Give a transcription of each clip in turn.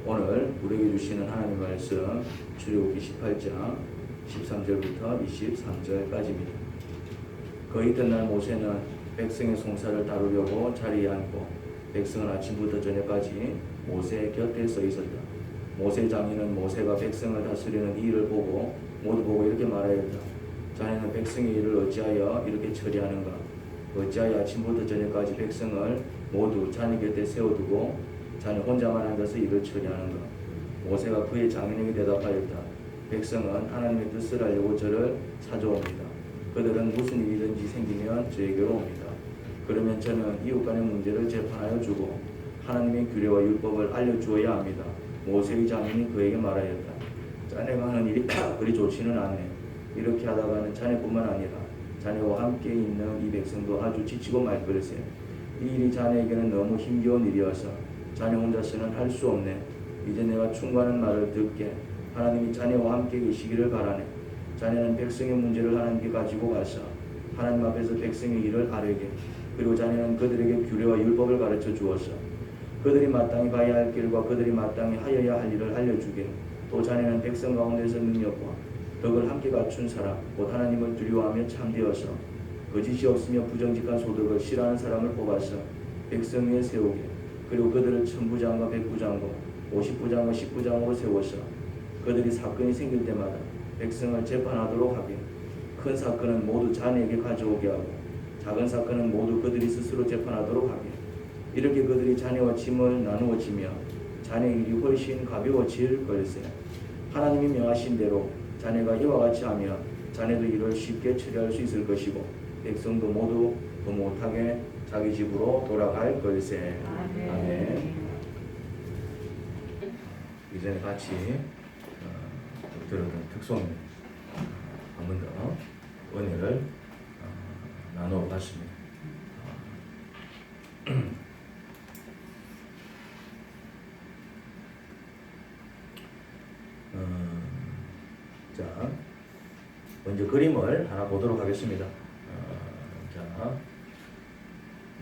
오늘 우리에게 주시는 하나님 말씀 출애굽기 18장 13절부터 23절까지입니다. 거의 이튿날 모세는 백성의 송사를 다루려고 자리에 앉고 백성은 아침부터 저녁까지 모세 곁에 서 있었다. 모세 장인은 모세가 백성을 다스리는 이 일을 모두 보고 이렇게 말하였다. 자네는 백성의 일을 어찌하여 이렇게 처리하는가? 어찌하여 아침부터 저녁까지 백성을 모두 자네 곁에 세워두고 자네 혼자만 앉아서 일을 처리하는가? 모세가 그의 장인에게 대답하였다. 백성은 하나님의 뜻을 알려고 저를 찾아옵니다. 그들은 무슨 일이든지 생기면 저에게로 옵니다. 그러면 저는 이웃 간의 문제를 재판하여 주고 하나님의 규례와 율법을 알려주어야 합니다. 모세의 장인이 그에게 말하였다. 자네가 하는 일이 그리 좋지는 않네. 이렇게 하다가는 자네뿐만 아니라 자네와 함께 있는 이 백성도 아주 지치고 말 걸세. 이 일이 자네에게는 너무 힘겨운 일이어서 자네 혼자서는 할 수 없네. 이제 내가 충고하는 말을 듣게 하나님이 자네와 함께 계시기를 바라네. 자네는 백성의 문제를 하나님께 가지고 가서 하나님 앞에서 백성의 일을 아뢰게, 그리고 자네는 그들에게 규례와 율법을 가르쳐 주어서 그들이 마땅히 가야 할 길과 그들이 마땅히 하여야 할 일을 알려주게, 또 자네는 백성 가운데서 능력과 덕을 함께 갖춘 사람, 곧 하나님을 두려워하며 참되어서 거짓이 없으며 부정직한 소득을 싫어하는 사람을 뽑아서 백성 위에 세우게, 그리고 그들을 천부장과 백부장과 50부장과 10부장으로 세워서 그들이 사건이 생길 때마다 백성을 재판하도록 하게, 큰 사건은 모두 자네에게 가져오게 하고 작은 사건은 모두 그들이 스스로 재판하도록 하게. 이렇게 그들이 자네와 짐을 나누어 지며 자네의 일이 훨씬 가벼워질 걸세. 하나님이 명하신 대로 자네가 이와 같이 하면 자네도 일을 쉽게 처리할 수 있을 것이고 백성도 모두 더 못하게 자기 집으로 돌아갈 걸세. 아멘. 이전에 같이 들었던 특송입니다. 한 번 더 은혜를 나누어 봤습니다. 자, 먼저 그림을 하나 보도록 하겠습니다. 자,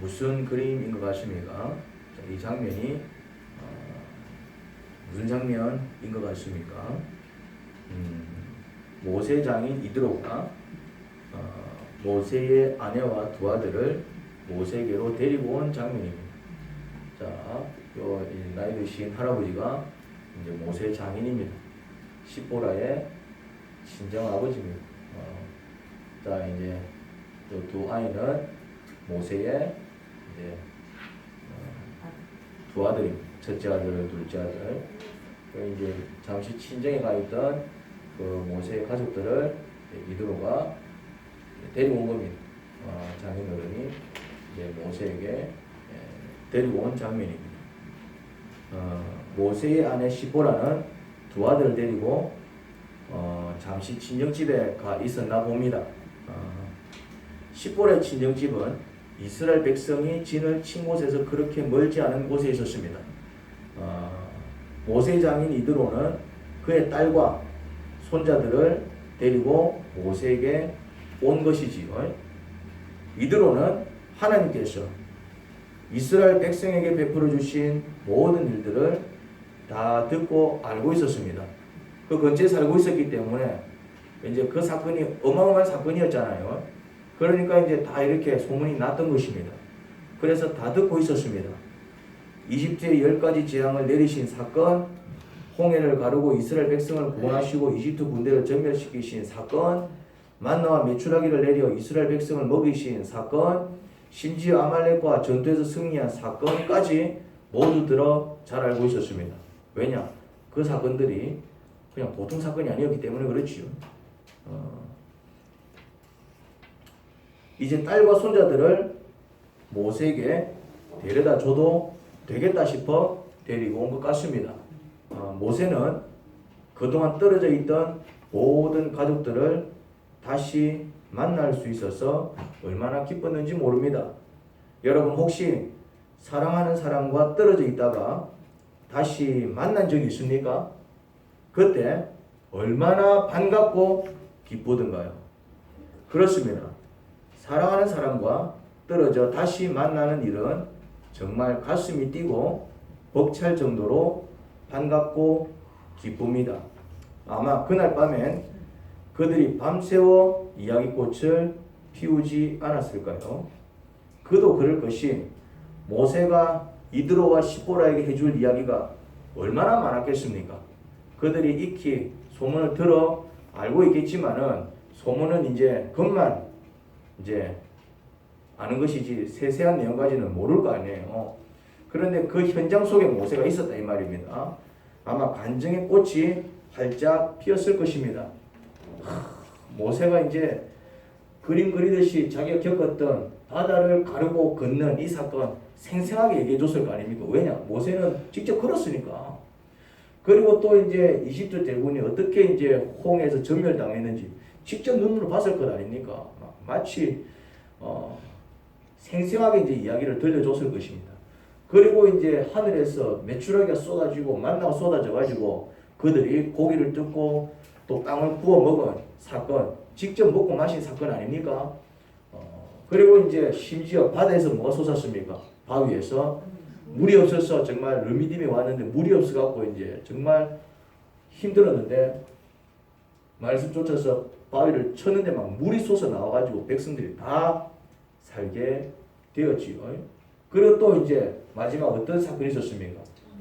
무슨 그림인 것 같습니까? 자, 이 장면이 무슨 장면인 것 같습니까? 모세 장인 이드로가 모세의 아내와 두 아들을 모세에게로 데리고 온 장면입니다. 자, 요 나이 드신 할아버지가 이제 모세 장인입니다. 시보라의 친정 아버지입니다. 자, 이제 두 아이는 모세의 이제 두 아들입니다. 첫째 아들, 둘째 아들. 이제 잠시 친정에 가 있던 그 모세의 가족들을 이드로가 데리고 온 겁니다. 장인어른이 이제 모세에게 데리고 온 장면입니다. 모세의 아내 시보라는 두 아들을 데리고 잠시 친정집에 가 있었나 봅니다. 시보라의 친정집은 이스라엘 백성이 진을 친 곳에서 그렇게 멀지 않은 곳에 있었습니다. 모세 장인 이드로는 그의 딸과 손자들을 데리고 모세에게 온 것이지요. 이드로는 하나님께서 이스라엘 백성에게 베풀어 주신 모든 일들을 다 듣고 알고 있었습니다. 그 근처에 살고 있었기 때문에 이제 그 사건이 어마어마한 사건이었잖아요. 그러니까 이제 다 이렇게 소문이 났던 것입니다. 그래서 다 듣고 있었습니다. 이집트의 10가지 재앙을 내리신 사건, 홍해를 가르고 이스라엘 백성을 구원하시고 이집트 군대를 전멸시키신 사건, 만나와 메추라기를 내려 이스라엘 백성을 먹이신 사건, 심지어 아말렉과 전투에서 승리한 사건까지 모두 들어 잘 알고 있었습니다. 왜냐? 그 사건들이 그냥 보통 사건이 아니었기 때문에 그렇지요. 이제 딸과 손자들을 모세에게 데려다 줘도 되겠다 싶어 데리고 온 것 같습니다. 모세는 그동안 떨어져 있던 모든 가족들을 다시 만날 수 있어서 얼마나 기뻤는지 모릅니다. 여러분 혹시 사랑하는 사람과 떨어져 있다가 다시 만난 적이 있습니까? 그때 얼마나 반갑고 기쁘던가요? 그렇습니다. 사랑하는 사람과 떨어져 다시 만나는 일은 정말 가슴이 뛰고 벅찰 정도로 반갑고 기쁩니다. 아마 그날 밤엔 그들이 밤새워 이야기꽃을 피우지 않았을까요? 그도 그럴 것이 모세가 이드로와 시보라에게 해줄 이야기가 얼마나 많았겠습니까? 그들이 익히 소문을 들어 알고 있겠지만은 소문은 이제 그것만 이제 아는 것이지 세세한 내용까지는 모를 거 아니에요. 그런데 그 현장 속에 모세가 있었다 이 말입니다. 아마 간증의 꽃이 활짝 피었을 것입니다. 모세가 이제 그림 그리듯이 자기가 겪었던 바다를 가르고 걷는 이 사건 생생하게 얘기해 줬을 거 아닙니까? 왜냐? 모세는 직접 걸었으니까. 그리고 또 이제 이집트 대군이 어떻게 이제 홍해에서 전멸당했는지 직접 눈으로 봤을 것 아닙니까? 마치 생생하게 이제 이야기를 들려줬을 것입니다. 그리고 이제 하늘에서 메추라기가 쏟아지고 만나가 쏟아져가지고 그들이 고기를 뜯고 또 땅을 구워 먹은 사건, 직접 먹고 마신 사건 아닙니까? 그리고 이제 심지어 바다에서 뭐가 솟았습니까? 바위에서 물이 없어서 정말 르미딤에 왔는데 물이 없어갖고 이제 정말 힘들었는데 말씀 쫓아서 바위를 쳤는데 막 물이 솟아 나와가지고 백성들이 다 살게 되었지요. 그리고 또 이제 마지막 어떤 사건이 있었습니까?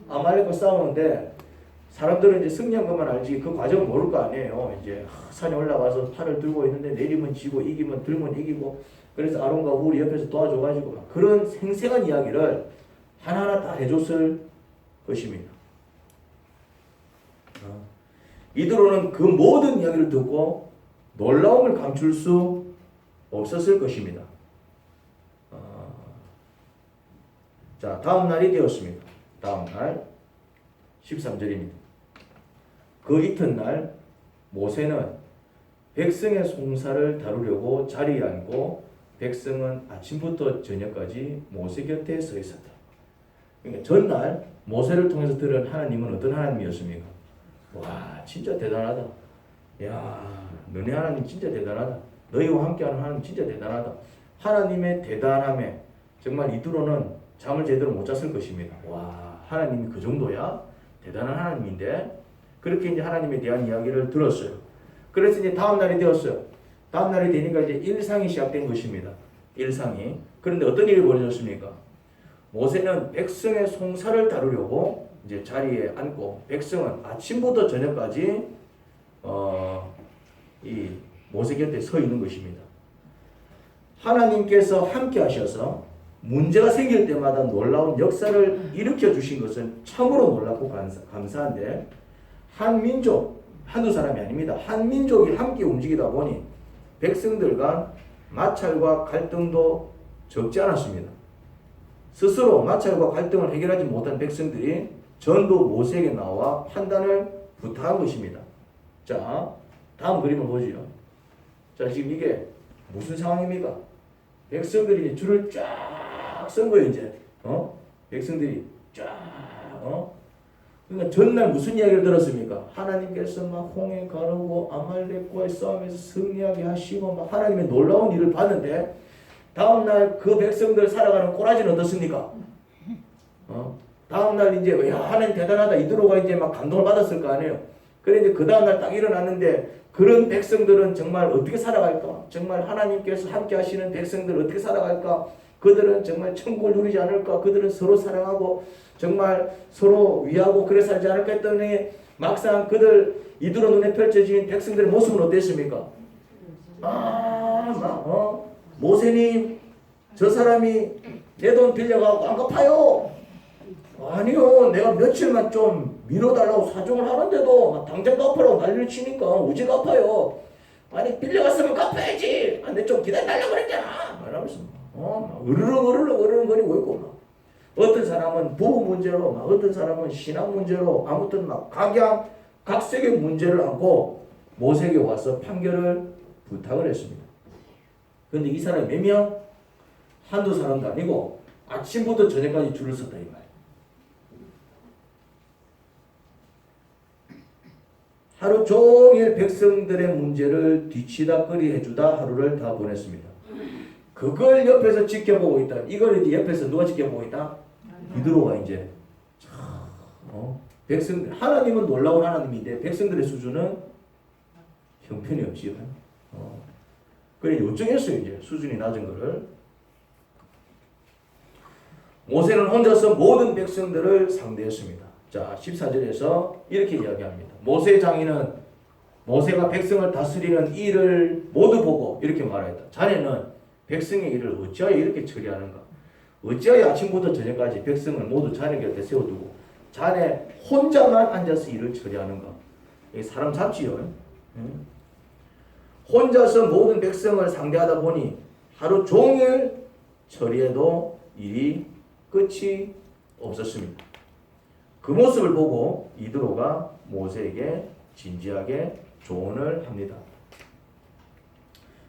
아말렉과 싸우는데 사람들은 이제 승리한 것만 알지 그 과정을 모를 거 아니에요. 이제 산에 올라가서 팔을 들고 있는데 내리면 지고 이기면 들면 이기고 그래서 아론과 훌이 옆에서 도와줘가지고 막 그런 생생한 이야기를 하나하나 다 해줬을 것입니다. 이드로는 그 모든 이야기를 듣고 놀라움을 감출 수 없었을 것입니다. 자, 다음 날이 되었습니다. 다음 날 13절입니다. 그 이튿날 모세는 백성의 송사를 다루려고 자리에 앉고 백성은 아침부터 저녁까지 모세 곁에 서 있었다. 그러니까 전날 모세를 통해서 들은 하나님은 어떤 하나님이었습니까? 와, 진짜 대단하다. 야, 너네 하나님 진짜 대단하다. 너희와 함께하는 하나님 진짜 대단하다. 하나님의 대단함에 정말 이드로는 잠을 제대로 못 잤을 것입니다. 와, 하나님이 그 정도야? 대단한 하나님인데? 그렇게 이제 하나님에 대한 이야기를 들었어요. 그래서 이제 다음 날이 되었어요. 다음 날이 되니까 이제 일상이 시작된 것입니다. 일상이. 그런데 어떤 일이 벌어졌습니까? 모세는 백성의 송사를 다루려고 이제 자리에 앉고 백성은 아침부터 저녁까지 이 모세 곁에 서 있는 것입니다. 하나님께서 함께 하셔서 문제가 생길 때마다 놀라운 역사를 일으켜 주신 것은 참으로 놀랍고 감사한데 한 민족, 한두 사람이 아닙니다. 한 민족이 함께 움직이다 보니 백성들 간 마찰과 갈등도 적지 않았습니다. 스스로 마찰과 갈등을 해결하지 못한 백성들이 전도 모세에게 나와 판단을 부탁한 것입니다. 자, 다음 그림을 보시죠. 자, 지금 이게 무슨 상황입니까? 백성들이 줄을 쫙 쓴 거예요, 이제. 백성들이 쫙, 그러니까 전날 무슨 이야기를 들었습니까? 하나님께서 막 홍해 가르고 아말렉과의 싸움에서 승리하게 하시고 막 하나님의 놀라운 일을 봤는데 다음날 그 백성들 살아가는 꼬라지는 어떻습니까? 다음날 이제 야, 하나님 대단하다 이드로가 이제 막 감동을 받았을 거 아니에요. 그런데 그 다음날 딱 일어났는데 그런 백성들은 정말 어떻게 살아갈까? 정말 하나님께서 함께 하시는 백성들 어떻게 살아갈까? 그들은 정말 천국을 누리지 않을까? 그들은 서로 사랑하고 정말 서로 위하고 그래 살지 않을까 했더니 막상 그들 이드로 눈에 펼쳐진 백성들의 모습은 어땠습니까? 모세님 저 사람이 내 돈 빌려가고 안 갚아요. 아니요, 내가 며칠만 좀 미뤄달라고 사정을 하는데도 당장 갚으라고 난리를 치니까 어제 갚아요. 아니 빌려갔으면 갚아야지. 내 좀 기다려달라고 그랬잖아. 말하면서 으르렁거리고 있고 막. 어떤 사람은 부부 문제로, 막 어떤 사람은 신앙 문제로, 아무튼 막 각색의 문제를 안고 모세에게 와서 판결을 부탁을 했습니다. 그런데 이 사람이 몇 명? 한두 사람도 아니고 아침부터 저녁까지 줄을 섰다 이 말. 하루 종일 백성들의 문제를 뒤치다꺼리 해주다 하루를 다 보냈습니다. 그걸 옆에서 지켜보고 있다. 이걸 이제 옆에서 누가 지켜보고 있다? 이드로가 이제 백성들, 하나님은 놀라운 하나님인데 백성들의 수준은 형편이 없지요. 그래 요청했어요. 이제 수준이 낮은 거를. 모세는 혼자서 모든 백성들을 상대했습니다. 자, 14절에서 이렇게 이야기합니다. 모세의 장인은 모세가 백성을 다스리는 일을 모두 보고 이렇게 말하였다. 자네는 백성의 일을 어찌하여 이렇게 처리하는가? 어찌하여 아침부터 저녁까지 백성을 모두 자네 곁에 세워두고 자네 혼자만 앉아서 일을 처리하는가? 사람 잡지요. 혼자서 모든 백성을 상대하다 보니 하루 종일 처리해도 일이 끝이 없었습니다. 그 모습을 보고 이드로가 모세에게 진지하게 조언을 합니다.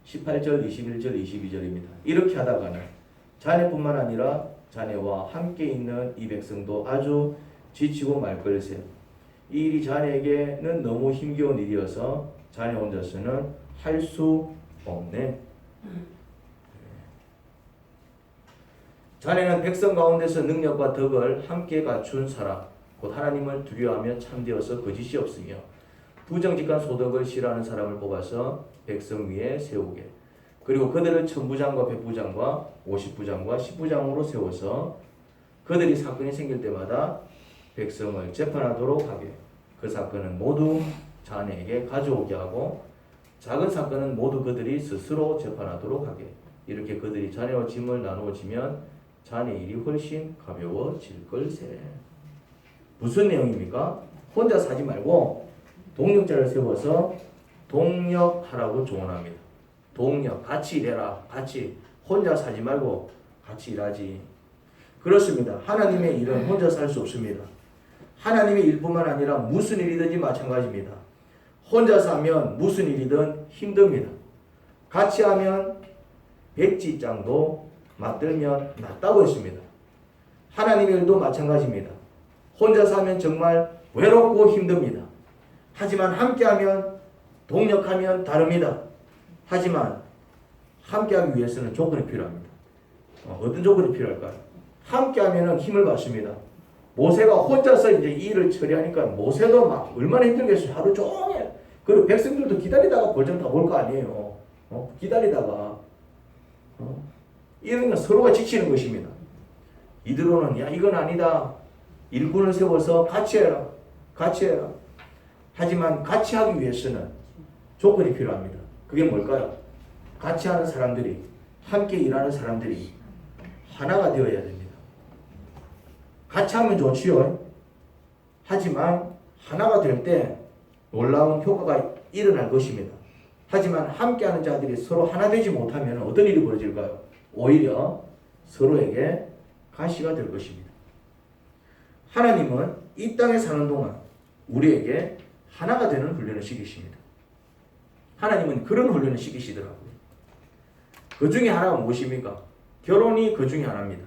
18절, 21절, 22절입니다. 이렇게 하다가는 자네뿐만 아니라 자네와 함께 있는 이 백성도 아주 지치고 말 걸세요. 이 일이 자네에게는 너무 힘겨운 일이어서 자네 혼자서는 할 수 없네. 자네는 백성 가운데서 능력과 덕을 함께 갖춘 사람, 곧 하나님을 두려워하며 참되어서 거짓이 없으며 부정직한 소득을 싫어하는 사람을 뽑아서 백성 위에 세우게. 그리고 그들을 천부장과 백부장과 50부장과 10부장으로 세워서 그들이 사건이 생길 때마다 백성을 재판하도록 하게. 그 사건은 모두 자네에게 가져오게 하고 작은 사건은 모두 그들이 스스로 재판하도록 하게. 이렇게 그들이 자네와 짐을 나누어 지면 자네 일이 훨씬 가벼워질 걸세. 무슨 내용입니까? 혼자 사지 말고 동력자를 세워서 동력하라고 조언합니다. 동력, 같이 일해라. 같이. 혼자 사지 말고 같이 일하지. 그렇습니다. 하나님의 일은 혼자 살 수 없습니다. 하나님의 일뿐만 아니라 무슨 일이든지 마찬가지입니다. 혼자서 하면 무슨 일이든 힘듭니다. 같이 하면 백지장도 맞들면 낫다고 했습니다. 하나님의 일도 마찬가지입니다. 혼자서 하면 정말 외롭고 힘듭니다. 하지만 함께하면 동력하면 다릅니다. 하지만 함께하기 위해서는 조건이 필요합니다. 어떤 조건이 필요할까요? 함께하면 힘을 받습니다. 모세가 혼자서 이제 이 일을 처리하니까 모세도 막 얼마나 힘들겠어요. 하루 종일. 그리고 백성들도 기다리다가 벌점 다 볼 거 아니에요. 기다리다가. 이러면 서로가 지치는 것입니다. 이드로는 야 이건 아니다. 일꾼을 세워서 같이 해라. 같이 해라. 하지만 같이 하기 위해서는 조건이 필요합니다. 그게 뭘까요? 같이 하는 사람들이, 함께 일하는 사람들이 하나가 되어야 됩니다. 같이 하면 좋지요. 하지만 하나가 될 때 놀라운 효과가 일어날 것입니다. 하지만 함께하는 자들이 서로 하나 되지 못하면 어떤 일이 벌어질까요? 오히려 서로에게 가시가 될 것입니다. 하나님은 이 땅에 사는 동안 우리에게 하나가 되는 훈련을 시키십니다. 하나님은 그런 훈련을 시키시더라고요. 그 중에 하나가 무엇입니까? 결혼이 그 중에 하나입니다.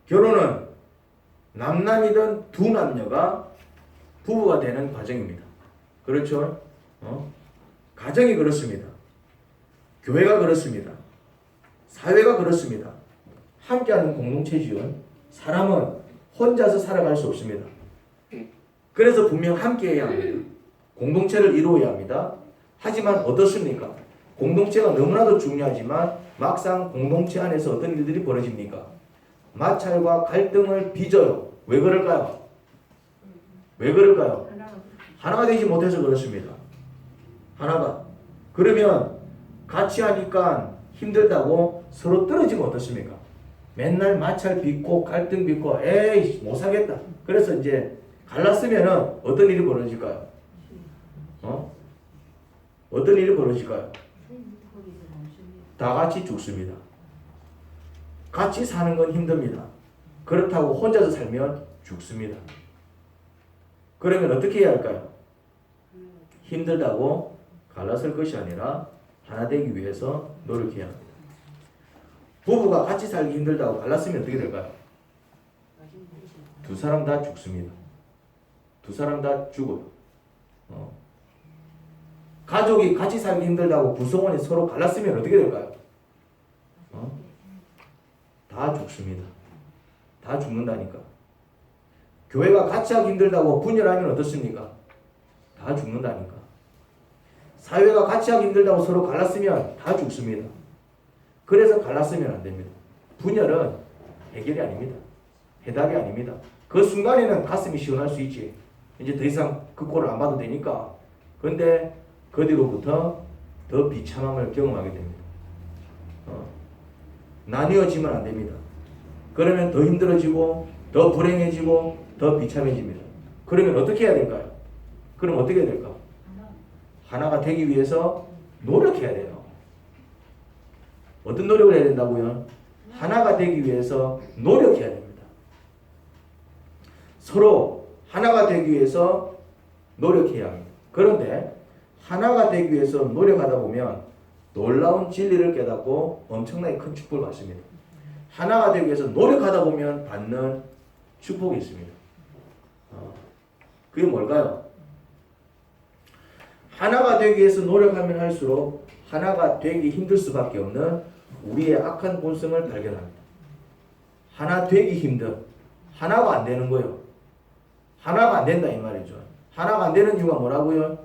결혼은 남남이든 두 남녀가 부부가 되는 과정입니다. 그렇죠? 가정이 그렇습니다. 교회가 그렇습니다. 사회가 그렇습니다. 함께하는 공동체지요. 사람은 혼자서 살아갈 수 없습니다. 그래서 분명 함께해야 합니다. 공동체를 이루어야 합니다. 하지만 어떻습니까? 공동체가 너무나도 중요하지만 막상 공동체 안에서 어떤 일들이 벌어집니까? 마찰과 갈등을 빚어요. 왜 그럴까요? 왜 그럴까요? 하나가 되지 못해서 그렇습니다. 하나가. 그러면 같이 하니까 힘들다고 서로 떨어지면 어떻습니까? 맨날 마찰 빚고 갈등 빚고 에이 못 사겠다. 그래서 이제 갈랐으면은 어떤 일이 벌어질까요? 어떤 일이 벌어질까요? 다 같이 죽습니다. 같이 사는 건 힘듭니다. 그렇다고 혼자서 살면 죽습니다. 그러면 어떻게 해야 할까요? 힘들다고 갈라설 것이 아니라 하나 되기 위해서 노력해야 합니다. 부부가 같이 살기 힘들다고 갈랐으면 어떻게 될까요? 두 사람 다 죽습니다. 두 사람 다 죽어요. 가족이 같이 살기 힘들다고 구성원이 서로 갈랐으면 어떻게 될까요? 다 죽습니다. 다 죽는다니까. 교회가 같이 하기 힘들다고 분열하면 어떻습니까? 다 죽는다니까. 사회가 같이 하기 힘들다고 서로 갈랐으면 다 죽습니다. 그래서 갈랐으면 안 됩니다. 분열은 해결이 아닙니다. 해답이 아닙니다. 그 순간에는 가슴이 시원할 수 있지. 이제 더 이상 그 꼴을 안 봐도 되니까. 근데 그 뒤로부터 더 비참함을 경험하게 됩니다. 나뉘어지면 안 됩니다. 그러면 더 힘들어지고 더 불행해지고 더 비참해집니다. 그러면 어떻게 해야 될까요? 그럼 어떻게 해야 될까? 하나가 되기 위해서 노력해야 돼요. 어떤 노력을 해야 된다고요? 하나가 되기 위해서 노력해야 됩니다. 서로 하나가 되기 위해서 노력해야 합니다. 그런데 하나가 되기 위해서 노력하다 보면 놀라운 진리를 깨닫고 엄청나게 큰 축복을 받습니다. 하나가 되기 위해서 노력하다 보면 받는 축복이 있습니다. 그게 뭘까요? 하나가 되기 위해서 노력하면 할수록 하나가 되기 힘들 수밖에 없는 우리의 악한 본성을 발견합니다. 하나 되기 힘든, 하나가 안 되는 거예요. 하나가 안 된다 이 말이죠. 하나가 안 되는 이유가 뭐라고요?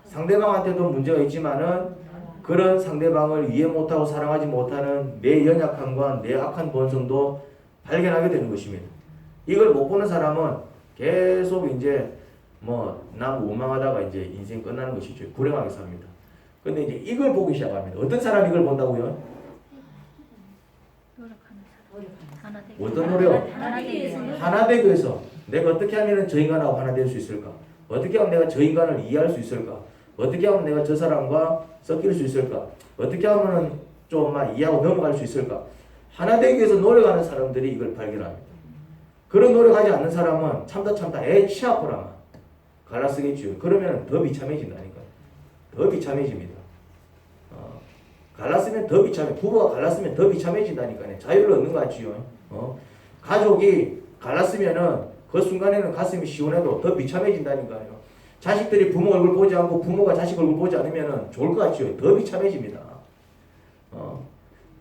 상대방한테도 문제가 있지만은 그런 상대방을 이해 못하고 사랑하지 못하는 내 연약함과 내 악한 본성도 발견하게 되는 것입니다. 이걸 못 보는 사람은 계속 이제 남 원망하다가 이제 인생 끝나는 것이죠. 불행하게 삽니다. 근데 이제 이걸 보기 시작합니다. 어떤 사람이 이걸 본다고요? 어떤 노력? 하나 되기 위해서 내가 어떻게 하면 저 인간하고 하나 될 수 있을까? 어떻게 하면 내가 저 인간을 이해할 수 있을까? 어떻게 하면 내가 저 사람과 섞일 수 있을까? 어떻게 하면 좀만 이해하고 넘어갈 수 있을까? 하나 되기 위해서 노력하는 사람들이 이걸 발견합니다. 그런 노력하지 않는 사람은 참다 치 아프라만 갈라쓰겠죠. 그러면 더 비참해진다니까요. 더 비참해집니다. 갈랐으면 더 비참해. 부부가 갈랐으면 더 비참해진다니까요. 자유를 얻는 것 같지요. 가족이 갈랐으면은 그 순간에는 가슴이 시원해도 더 비참해진다니까요. 자식들이 부모 얼굴 보지 않고 부모가 자식 얼굴 보지 않으면 좋을 것 같지요. 더 비참해집니다.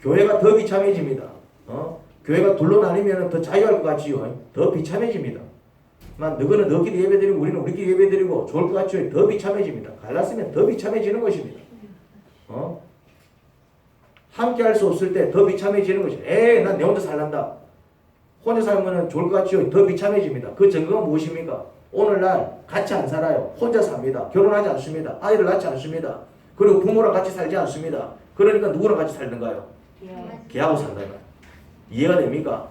교회가 더 비참해집니다. 교회가 둘로 나뉘면 더 자유할 것 같지요. 더 비참해집니다. 너희는 너희끼리 예배드리고 우리는 우리끼리 예배드리고 좋을 것 같지요. 더 비참해집니다. 갈랐으면 더 비참해지는 것입니다. 함께 할 수 없을 때 더 비참해지는 것이죠. 난 내 혼자 살란다. 혼자 살면 좋을 것 같지요. 더 비참해집니다. 그 증거가 무엇입니까? 오늘날 같이 안 살아요. 혼자 삽니다. 결혼하지 않습니다. 아이를 낳지 않습니다. 그리고 부모랑 같이 살지 않습니다. 그러니까 누구랑 같이 살던가요? 걔하고 살다가. 이해가 됩니까?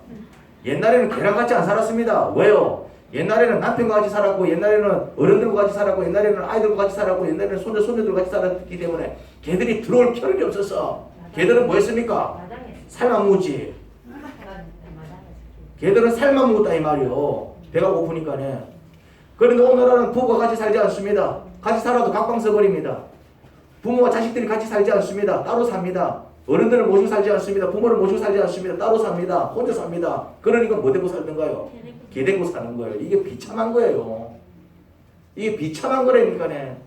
옛날에는 걔랑 같이 안 살았습니다. 왜요? 옛날에는 남편과 같이 살았고 옛날에는 어른들과 같이 살았고 옛날에는 아이들과 같이 살았고 옛날에는 손주들과 같이 살았기 때문에 걔들이 들어올 겨를이 없었어. 걔들은 뭐 했습니까? 살만 묵었지. 걔들은 살만 묵었다 이 말이요. 배가 고프니까네. 그런데 오늘은 부부가 같이 살지 않습니다. 같이 살아도 각방 써버립니다. 부모와 자식들이 같이 살지 않습니다. 따로 삽니다. 어른들을 모시고 살지 않습니다. 부모를 모시고 살지 않습니다. 따로 삽니다. 혼자 삽니다. 그러니까 뭐 되고 살던가요? 개 되고 사는 거예요. 이게 비참한 거예요. 이게 비참한 거라니까네.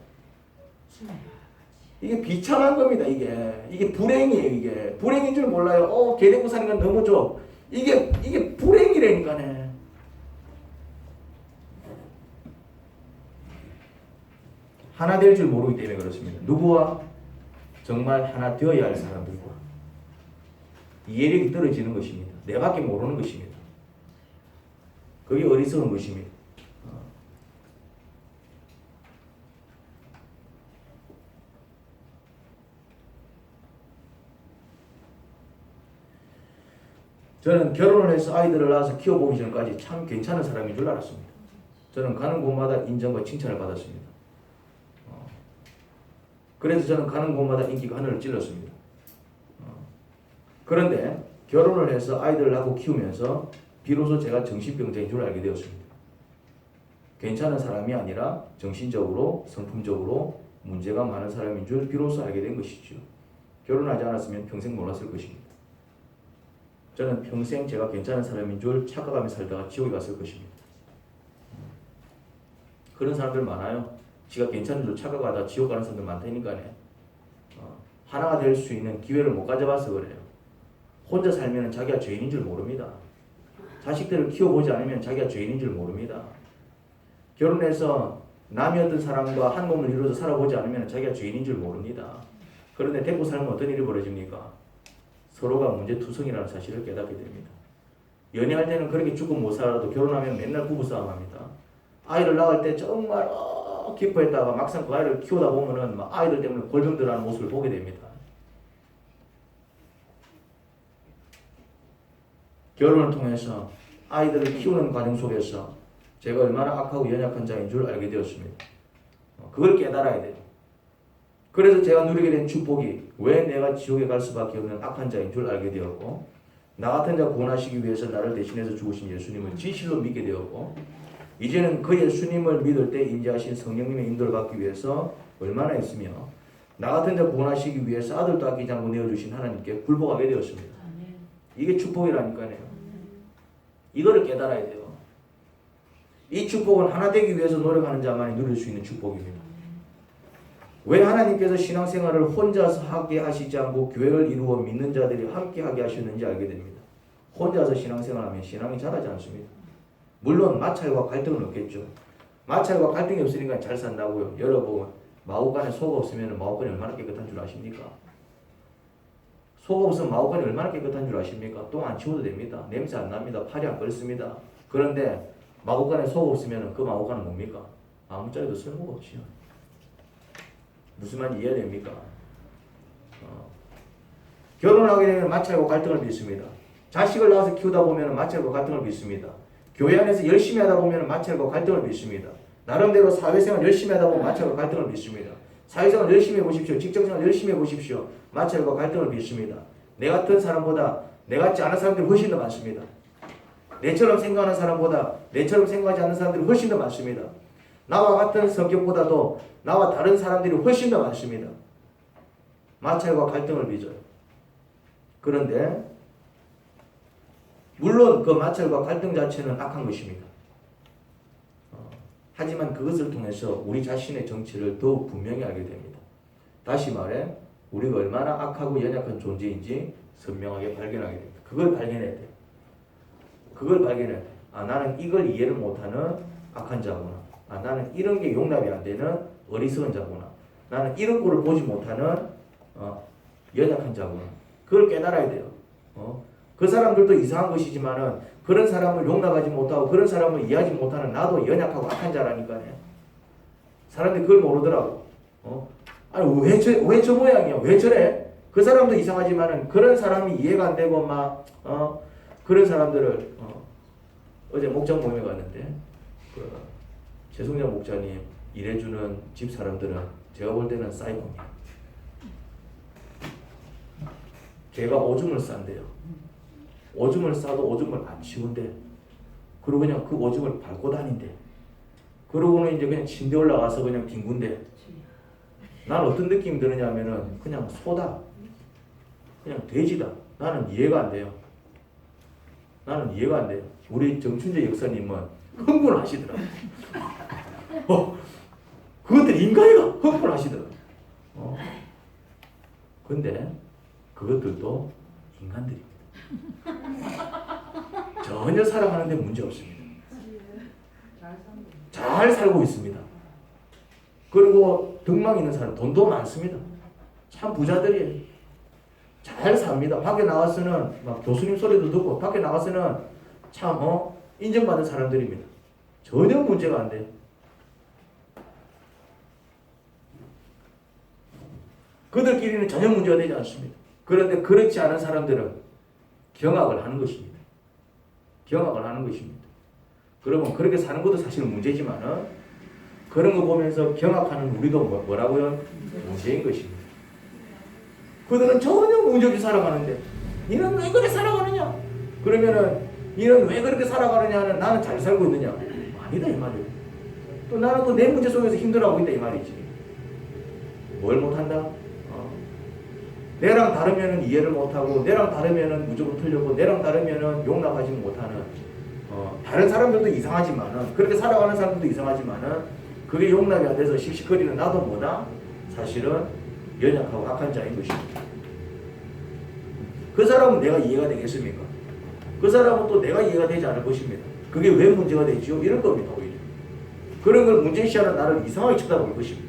이게 비참한 겁니다. 이게 불행이에요. 이게 불행인 줄 몰라요. 개 되고 사는 건 너무 좋아. 이게 불행이라니까네. 하나 될 줄 모르기 때문에 그렇습니다. 누구와? 정말 하나 되어야 할 사람들과. 이해력이 떨어지는 것입니다. 내밖에 모르는 것입니다. 그게 어리석은 것입니다. 저는 결혼을 해서 아이들을 낳아서 키워보기 전까지 참 괜찮은 사람인 줄 알았습니다. 저는 가는 곳마다 인정과 칭찬을 받았습니다. 그래서 저는 가는 곳마다 인기가 하늘을 찔렀습니다. 그런데 결혼을 해서 아이들을 낳고 키우면서 비로소 제가 정신병자인 줄 알게 되었습니다. 괜찮은 사람이 아니라 정신적으로, 성품적으로 문제가 많은 사람인 줄 비로소 알게 된 것이죠. 결혼하지 않았으면 평생 몰랐을 것입니다. 저는 평생 제가 괜찮은 사람인 줄 착각하며 살다가 지옥에 갔을 것입니다. 그런 사람들 많아요. 지가 괜찮은 줄 착각하다 지옥 가는 사람들 많다니까요. 하나가 될 수 있는 기회를 못 가져봐서 그래요. 혼자 살면 자기가 죄인인 줄 모릅니다. 자식들을 키워보지 않으면 자기가 죄인인 줄 모릅니다. 결혼해서 남이 어떤 사람과 한 몸을 이루어서 살아보지 않으면 자기가 죄인인 줄 모릅니다. 그런데 데리고 살면 어떤 일이 벌어집니까? 서로가 문제투성이라는 사실을 깨닫게 됩니다. 연애할 때는 그렇게 죽고 못 살아도 결혼하면 맨날 부부싸움합니다. 아이를 낳을 때 정말 기뻐했다가 막상 그 아이를 키우다 보면은 막 아이들 때문에 골병들하는 모습을 보게 됩니다. 결혼을 통해서 아이들을 키우는 과정 속에서 제가 얼마나 악하고 연약한 자인 줄 알게 되었습니다. 그걸 깨달아야 돼요. 그래서 제가 누리게 된 축복이 왜 내가 지옥에 갈 수밖에 없는 악한 자인 줄 알게 되었고, 나 같은 자 구원하시기 위해서 나를 대신해서 죽으신 예수님을 진실로 믿게 되었고, 이제는 그 예수님을 믿을 때 임재하신 성령님의 인도를 받기 위해서 얼마나 했으며, 나 같은 자 구원하시기 위해서 아들도 아끼지 않고 내어주신 하나님께 굴복하게 되었습니다. 이게 축복이라니까요. 이거를 깨달아야 돼요. 이 축복은 하나 되기 위해서 노력하는 자만이 누릴 수 있는 축복입니다. 왜 하나님께서 신앙생활을 혼자서 하게 하시지 않고 교회를 이루어 믿는 자들이 함께 하게 하셨는지 알게 됩니다. 혼자서 신앙생활하면 신앙이 자라지 않습니다. 물론 마찰과 갈등은 없겠죠. 마찰과 갈등이 없으니까 잘 산다고요. 여러분, 마구간에 속 없으면 마구간이 얼마나 깨끗한 줄 아십니까? 속 없으면 마구간이 얼마나 깨끗한 줄 아십니까? 똥 안 치워도 됩니다. 냄새 안 납니다. 팔이 안 끓습니다. 그런데 마구간에 속 없으면 그 마구간은 뭡니까? 아무 자리도 쓸모가 없지요. 무슨 말인지 이해됩니까? 결혼하게 되면 마찰과 갈등을 빚습니다. 자식을 낳아서 키우다 보면 마찰과 갈등을 빚습니다. 교회 안에서 열심히 하다 보면 마찰과 갈등을 빚습니다. 나름대로 사회생활 열심히 하다 보면 마찰과 갈등을 빚습니다. 사회생활 열심히 해보십시오. 직장생활 열심히 해보십시오. 마찰과 갈등을 빚습니다. 내 같은 사람보다 내 같지 않은 사람들이 훨씬 더 많습니다. 내처럼 생각하는 사람보다 내처럼 생각하지 않는 사람들이 훨씬 더 많습니다. 나와 같은 성격보다도 나와 다른 사람들이 훨씬 더 많습니다. 마찰과 갈등을 빚어요. 그런데 물론 그 마찰과 갈등 자체는 악한 것입니다. 하지만 그것을 통해서 우리 자신의 정체를 더욱 분명히 알게 됩니다. 다시 말해 우리가 얼마나 악하고 연약한 존재인지 선명하게 발견하게 됩니다. 그걸 발견해야 돼요. 그걸 발견해야 돼요. 아, 나는 이걸 이해를 못하는 악한 자구나. 아, 나는 이런 게 용납이 안 되는 어리석은 자구나. 나는 이런 꼴을 보지 못하는 연약한 자구나. 그걸 깨달아야 돼요. 그 사람들도 이상한 것이지만은 그런 사람을 용납하지 못하고 그런 사람을 이해하지 못하는 나도 연약하고 악한 자라니까요. 사람들이 그걸 모르더라고. 아니 왜 저 모양이야? 왜 저래? 그 사람도 이상하지만은 그런 사람이 이해가 안 되고 막 그런 사람들을 어제 목장 모임에 갔는데 최성장 목사님 일해주는 집 사람들은 제가 볼 때는 사이코입니다. 걔가 오줌을 싼대요. 오줌을 싸도 오줌을 안 치운대. 그리고 그냥 그 오줌을 밟고 다닌대. 그러고는 이제 그냥 침대 올라가서 그냥 뒹군대. 난 어떤 느낌이 드느냐면은 그냥 소다. 그냥 돼지다. 나는 이해가 안 돼요. 나는 이해가 안 돼요. 우리 정춘재 역사님은 흥분하시더라. 그것들 인간이가 흥분하시더라. 근데 그것들도 인간들입니다. 전혀 살아가는데 문제 없습니다. 잘 살고 있습니다. 그리고 덕망 있는 사람, 돈도 많습니다. 참 부자들이에요. 잘 삽니다. 밖에 나가서는 막 교수님 소리도 듣고 밖에 나가서는 참 인정받은 사람들입니다. 전혀 문제가 안 돼요. 그들끼리는 전혀 문제가 되지 않습니다. 그런데 그렇지 않은 사람들은 경악을 하는 것입니다. 경악을 하는 것입니다. 그러면 그렇게 사는 것도 사실은 문제지만은 그런 거 보면서 경악하는 우리도 뭐라고요? 문제인 것입니다. 그들은 전혀 문제없이 살아가는데 니는 왜 그렇게 살아가느냐? 그러면은 니는 왜 그렇게 살아가느냐는 나는 잘 살고 있느냐? 아니다 이 말이에요. 또 나는 또 내 문제 속에서 힘들어하고 있다 이 말이지. 뭘 못한다? 내랑 다르면은 이해를 못하고 내랑 다르면은 무조건 틀렸고 내랑 다르면은 용납하지 못하는 다른 사람들도 이상하지만은 그렇게 살아가는 사람들도 이상하지만은 그게 용납이 안 돼서 씩씩거리는 나도 뭐다? 사실은 연약하고 악한 자인 것입니다. 그 사람은 내가 이해가 되겠습니까? 그 사람은 또 내가 이해가 되지 않을 것입니다. 그게 왜 문제가 되지요? 이럴 겁니다. 오히려. 그런 걸 문제시하는 나를 이상하게 쳐다볼 것입니다.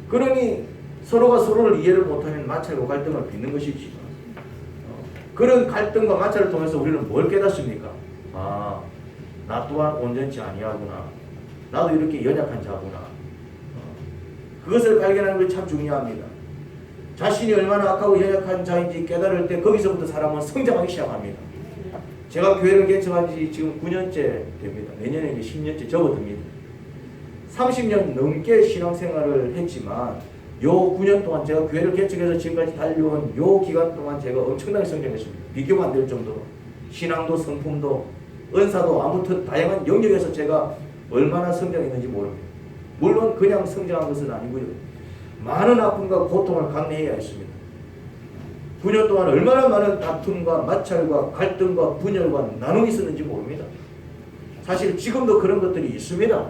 그러니 서로가 서로를 이해를 못하면 마찰과 갈등을 빚는 것이지. 그런 갈등과 마찰을 통해서 우리는 뭘 깨닫습니까? 아, 나 또한 온전치 아니하구나. 나도 이렇게 연약한 자구나. 그것을 발견하는 것이 참 중요합니다. 자신이 얼마나 악하고 연약한 자인지 깨달을 때 거기서부터 사람은 성장하기 시작합니다. 제가 교회를 개척한 지 지금 9년째 됩니다. 내년에 이제 10년째 접어듭니다. 30년 넘게 신앙생활을 했지만 요 9년 동안 제가 교회를 개척해서 지금까지 달려온 요 기간 동안 제가 엄청나게 성장했습니다. 비교가 안 될 정도로. 신앙도 성품도 은사도 아무튼 다양한 영역에서 제가 얼마나 성장했는지 모릅니다. 물론 그냥 성장한 것은 아니고요. 많은 아픔과 고통을 감내해야 했습니다. 9년 동안 얼마나 많은 다툼과 마찰과 갈등과 분열과 나눔이 있었는지 모릅니다. 사실 지금도 그런 것들이 있습니다.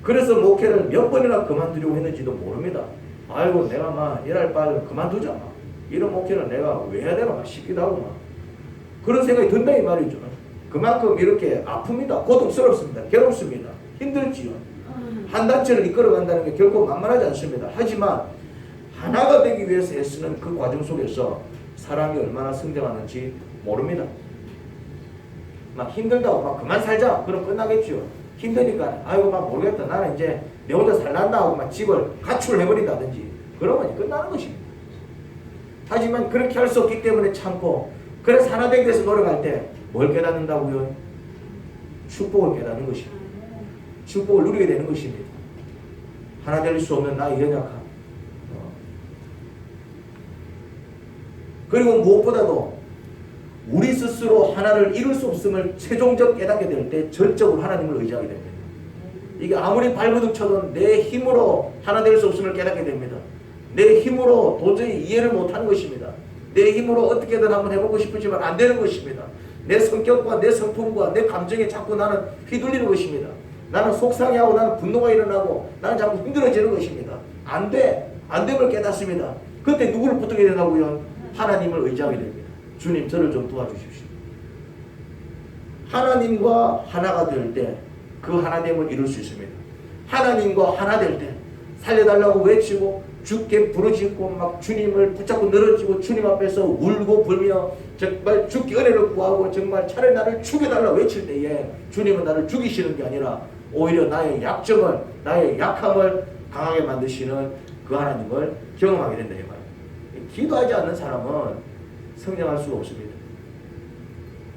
그래서 목회를 몇 번이나 그만두려고 했는지도 모릅니다. 아이고 내가 막 일할 바를 그만두자 막. 이런 목회를 내가 왜 해야 되나 막 싶기도 하고 막. 그런 생각이 든다 이 말이죠. 그만큼 이렇게 아픕니다. 고통스럽습니다. 괴롭습니다. 힘들지요. 한 단체를 이끌어간다는 게 결코 만만하지 않습니다. 하지만 하나가 되기 위해서 애쓰는 그 과정 속에서 사람이 얼마나 성장하는지 모릅니다. 막 힘들다고 막 그만 살자 그럼 끝나겠죠. 힘드니까 아이고 막 모르겠다 나는 이제 내 혼자 살란다 하고 막 집을 가출해버린다든지 그러면 끝나는 것입니다. 하지만 그렇게 할 수 없기 때문에 참고 그래서 하나 되기 위해서 노력할 때 뭘 깨닫는다고요? 축복을 깨닫는 것입니다. 축복을 누리게 되는 것입니다. 하나 될 수 없는 나의 연약함. 그리고 무엇보다도 우리 스스로 하나를 이룰 수 없음을 최종적 깨닫게 될 때 절적으로 하나님을 의지하게 됩니다. 이게 아무리 발버둥 쳐도 내 힘으로 하나 될 수 없음을 깨닫게 됩니다. 내 힘으로 도저히 이해를 못하는 것입니다. 내 힘으로 어떻게든 한번 해보고 싶지만 안 되는 것입니다. 내 성격과 내 성품과 내 감정에 자꾸 나는 휘둘리는 것입니다. 나는 속상해하고 나는 분노가 일어나고 나는 자꾸 힘들어지는 것입니다. 안 돼. 안 됨을 깨닫습니다. 그때 누구를 붙들게 되나고요? 하나님을 의지하게 됩니다. 주님 저를 좀 도와주십시오. 하나님과 하나가 될 때 그 하나됨을 이룰 수 있습니다. 하나님과 하나 될 때 살려달라고 외치고 주께 부르짖고 막 주님을 붙잡고 늘어지고 주님 앞에서 울고 불며 정말 주께 은혜를 구하고 정말 차라리 나를 죽여달라고 외칠 때에 주님은 나를 죽이시는 게 아니라 오히려 나의 약점을 나의 약함을 강하게 만드시는 그 하나님을 경험하게 된다 이 말이에요. 기도하지 않는 사람은 성장할 수가 없습니다.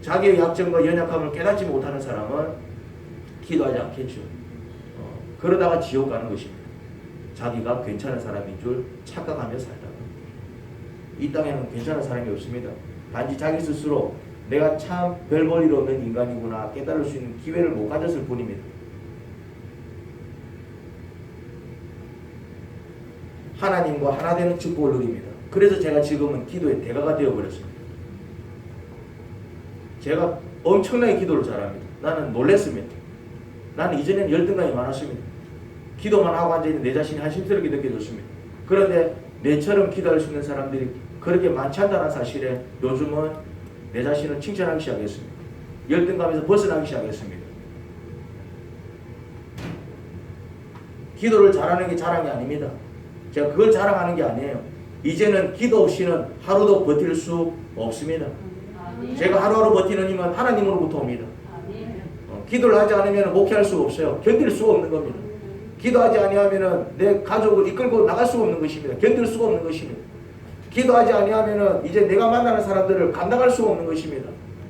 자기의 약점과 연약함을 깨닫지 못하는 사람은 기도하지 않겠죠. 그러다가 지옥 가는 것입니다. 자기가 괜찮은 사람인 줄 착각하며 살다가. 이 땅에는 괜찮은 사람이 없습니다. 단지 자기 스스로 내가 참 별 볼 일 없는 인간이구나 깨달을 수 있는 기회를 못 가졌을 뿐입니다. 하나님과 하나 되는 축복을 누립니다. 그래서 제가 지금은 기도의 대가가 되어버렸습니다. 제가 엄청나게 기도를 잘합니다. 나는 놀랬습니다. 나는 이전에는 열등감이 많았습니다. 기도만 하고 앉아있는 내 자신이 한심스럽게 느껴졌습니다. 그런데 내처럼 기도할 수 있는 사람들이 그렇게 많지 않다는 사실에 요즘은 내 자신을 칭찬하기 시작했습니다. 열등감에서 벗어나기 시작했습니다. 기도를 잘하는 게 자랑이 아닙니다. 제가 그걸 자랑하는 게 아니에요. 이제는 기도 없이는 하루도 버틸 수 없습니다. 제가 하루하루 버티는 힘은 하나님으로부터 옵니다. 기도를 하지 않으면 목회할 수가 없어요. 견딜 수가 없는 겁니다. 기도하지 아니하면 내 가족을 이끌고 나갈 수가 없는 것입니다. 견딜 수가 없는 것입니다. 기도하지 아니하면 이제 내가 만나는 사람들을 감당할 수가 없는 것입니다.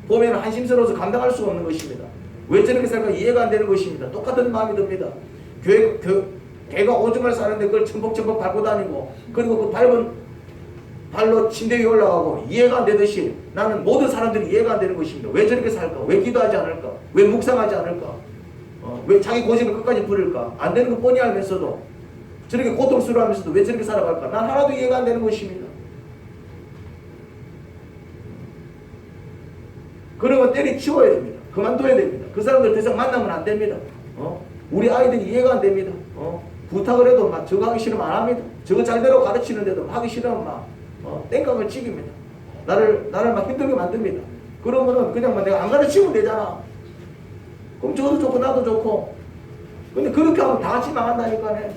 보면 한심스러워서 감당할 수가 없는 것입니다. 왜 저렇게 살까 이해가 안 되는 것입니다. 똑같은 마음이 듭니다. 개가 오줌을 싸는데 그걸 첨벅첨벅 밟고 다니고 그리고 그 밟은 발로 침대 위에 올라가고 이해가 안 되듯이 나는 모든 사람들이 이해가 안 되는 것입니다. 왜 저렇게 살까? 왜 기도하지 않을까? 왜 묵상하지 않을까? 왜 자기 고집을 끝까지 부릴까? 안 되는 거 뻔히 알면서도 저렇게 고통스러워하면서도 왜 저렇게 살아갈까? 난 하나도 이해가 안 되는 것입니다. 그러면 때려치워야 됩니다. 그만둬야 됩니다. 그 사람들 더 이상 만나면 안 됩니다. 우리 아이들이 이해가 안 됩니다. 부탁을 해도 막 저거 하기 싫으면 안 합니다. 저거 잘대로 가르치는데도 하기 싫으면 막 땡깡을 찍입니다. 나를 막 힘들게 만듭니다. 그러면은 그냥 막 내가 안 가르치면 되잖아. 그럼 저도 좋고 나도 좋고. 근데 그렇게 하면 다 같이 망한다니까네.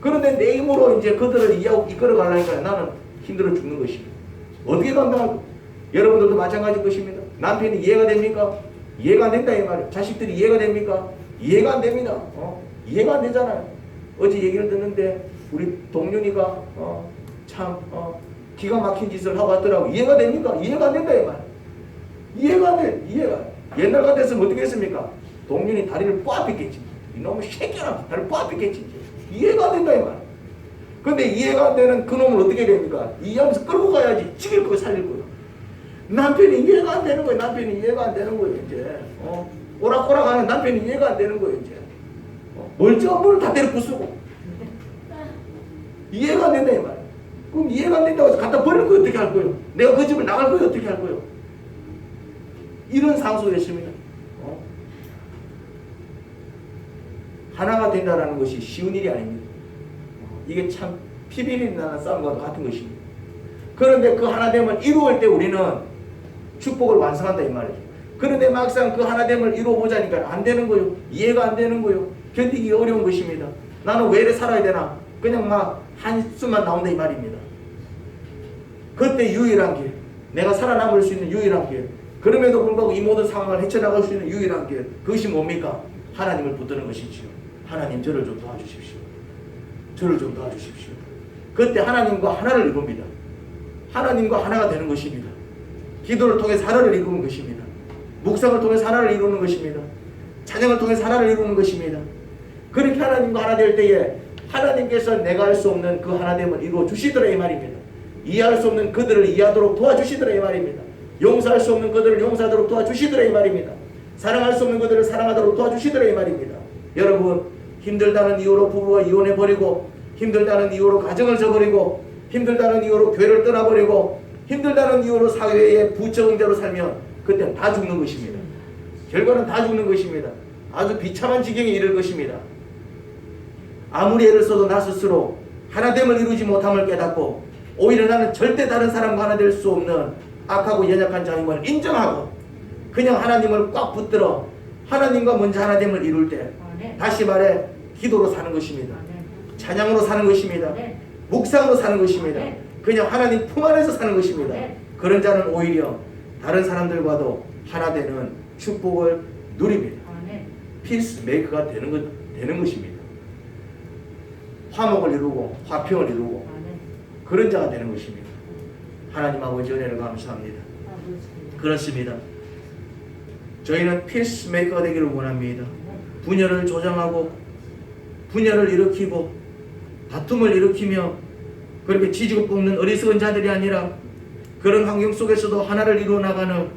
그런데 내 힘으로 이제 그들을 이끌어 가려니까 나는 힘들어 죽는 것입니다. 어떻게 감당할까? 여러분들도 마찬가지일 것입니다. 남편이 이해가 됩니까? 이해가 안 된다 이 말이에요. 자식들이 이해가 됩니까? 이해가 안 됩니다. 이해가 안 되잖아요. 어제 얘기를 듣는데 우리 동윤이가 참 기가 막힌 짓을 하고 왔더라고. 이해가 됩니까? 이해가 안 된다 이 말이에요. 이해가 안 돼. 이해가. 옛날 같았으면 어떻게 했습니까? 동윤이 다리를 꽉 빗겠지. 이놈의 새끼야 다리를 꽉 빗겠지. 이해가 안 된다 이 말이에요. 근데 이해가 안 되는 그 놈을 어떻게 됩니까? 이해하면서 끌고 가야지. 죽일 거고 살릴 거고. 남편이 이해가 안 되는 거예요. 남편이 이해가 안 되는 거예요. 이제 오락오락하는 남편이 이해가 안 되는 거예요. 이제 멀쩡한 분을 다 때려 부수고 이해가 안 된다 이 말이에요. 그럼 이해가 안 된다고 해서 갖다 버릴 거 어떻게 할 거예요? 내가 그 집을 나갈 거예요? 어떻게 할 거예요? 이런 상수가 있습니다. 하나가 된다는 것이 쉬운 일이 아닙니다. 이게 참 피비린내 나는 싸움과 같은 것입니다. 그런데 그 하나됨을 이루을 때 우리는 축복을 완성한다 이 말이죠. 그런데 막상 그 하나됨을 이루어보자니까 안 되는 거예요. 이해가 안 되는 거예요. 견디기 어려운 것입니다. 나는 왜 이래 살아야 되나? 그냥 막 한숨만 나온다 이 말입니다. 그때 유일한 길, 내가 살아남을 수 있는 유일한 길, 그럼에도 불구하고 이 모든 상황을 헤쳐나갈 수 있는 유일한 길, 그것이 뭡니까? 하나님을 붙드는 것이지요. 하나님 저를 좀 도와주십시오. 저를 좀 도와주십시오. 그때 하나님과 하나를 이룹니다. 하나님과 하나가 되는 것입니다. 기도를 통해서 하나를 이루는 것입니다. 묵상을 통해서 하나를 이루는 것입니다. 찬양을 통해서 하나를 이루는 것입니다. 그렇게 하나님과 하나 될 때에 하나님께서 내가 할 수 없는 그 하나됨을 이루어 주시더라 이 말입니다. 이해할 수 없는 그들을 이해하도록 도와주시더라 이 말입니다. 용서할 수 없는 그들을 용서하도록 도와주시더라 이 말입니다. 사랑할 수 없는 그들을 사랑하도록 도와주시더라 이 말입니다. 여러분, 힘들다는 이유로 부부가 이혼해버리고, 힘들다는 이유로 가정을 저버리고, 힘들다는 이유로 교회를 떠나버리고, 힘들다는 이유로 사회의 부적응자로 살면 그때는 다 죽는 것입니다. 결과는 다 죽는 것입니다. 아주 비참한 지경에 이를 것입니다. 아무리 애를 써도 나 스스로 하나됨을 이루지 못함을 깨닫고 오히려 나는 절대 다른 사람과 하나 될 수 없는 악하고 연약한 자임을 인정하고 그냥 하나님을 꽉 붙들어 하나님과 먼저 하나됨을 이룰 때 다시 말해 기도로 사는 것입니다. 찬양으로 사는 것입니다. 묵상으로 사는 것입니다. 그냥 하나님 품 안에서 사는 것입니다. 그런 자는 오히려 다른 사람들과도 하나 되는 축복을 누립니다. 피스메이커가 되는 것입니다. 화목을 이루고 화평을 이루고 그런 자가 되는 것입니다. 하나님 아버지 은혜를 감사합니다. 그렇습니다. 저희는 피스메이커가 되기를 원합니다. 분열을 조장하고 분열을 일으키고 다툼을 일으키며 그렇게 지지고 볶는 어리석은 자들이 아니라 그런 환경 속에서도 하나를 이루어 나가는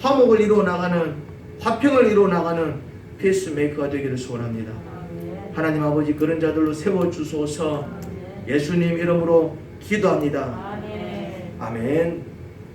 화목을 이루어 나가는 화평을 이루어 나가는 피스메이커가 되기를 소원합니다. 하나님 아버지 그런 자들로 세워주소서. 예수님 이름으로 기도합니다. 아멘.